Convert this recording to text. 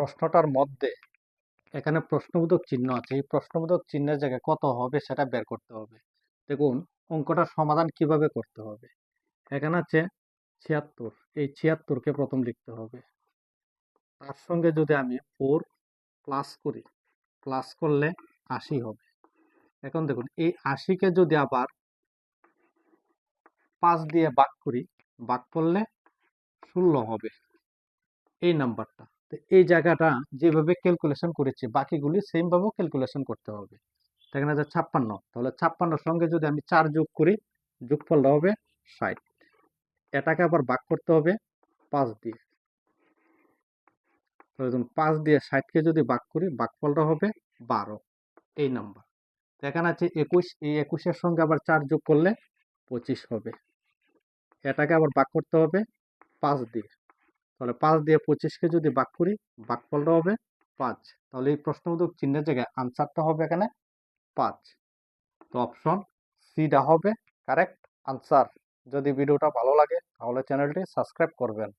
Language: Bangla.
প্রশ্নটার মধ্যে এখানে প্রশ্নবোধক চিহ্ন আছে, এই প্রশ্নবোধক চিহ্নের জায়গায় কত হবে সেটা বের করতে হবে। দেখুন অঙ্কটার সমাধান কিভাবে করতে হবে। এখানে আছে 76, এই 76কে প্রথম লিখতে হবে। তার সঙ্গে যদি আমি 4 প্লাস করি, প্লাস করলে 80 হবে। এখন দেখুন এই 80কে যদি আবার 5 দিয়ে ভাগ করি, ভাগ করলে 16 হবে এই নাম্বারটা। তো এই জায়গাটা যেভাবে ক্যালকুলেশন করেছি বাকিগুলি সেম ভাবে ক্যালকুলেশন করতে হবে। এখানে আছে 56, তাহলে 56 সঙ্গে যদি আমি 4 যোগ করি, যোগফলটা হবে 60। এটাকে আবার ভাগ করতে হবে 5 দিয়ে। তাহলে দেখুন 5 দিয়ে 60কে যদি ভাগ করি, ভাগফলটা হবে 12 এই নাম্বার। এখানে আছে 21, এই 21-এর সঙ্গে আবার 4 যোগ করলে 25 হবে। এটাকে আবার ভাগ করতে হবে 5 দিয়ে। তাহলে 5 দিয়ে 25কে যদি ভাগ করি, ভাগফলটা হবে 5। তাহলে এই প্রশ্নবোধক চিহ্নের জায়গায় আনসারটা হবে এখানে 5। তো অপশন সিটা হবে কারেক্ট আনসার। যদি ভিডিওটা ভালো লাগে তাহলে চ্যানেলটি সাবস্ক্রাইব করবেন।